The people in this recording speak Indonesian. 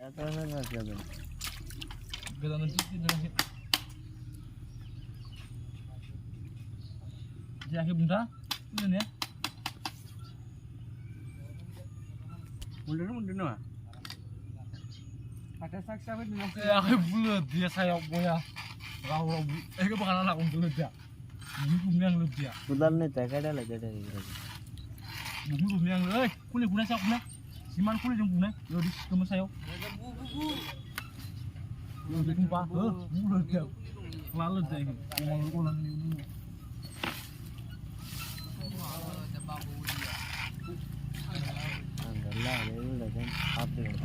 Atasan mas gadan. Gadan itu nanti. Jadi benda, ini ya. Mundur no. Ada saksi apa di mas? Aku bulat dia saya punya. Kalau ke bakalan aku bulat ya. Ini punya bulat ya. Budal nih tak ada lah jadi. Ini punya bulat. Kulit guna saya guna. Siman kulit yang guna. Yo di kamar saya. Yo di kumpah. Bulat ya. Lalu deh. Mau ulang ini. Alhamdulillah, ini udah kan update.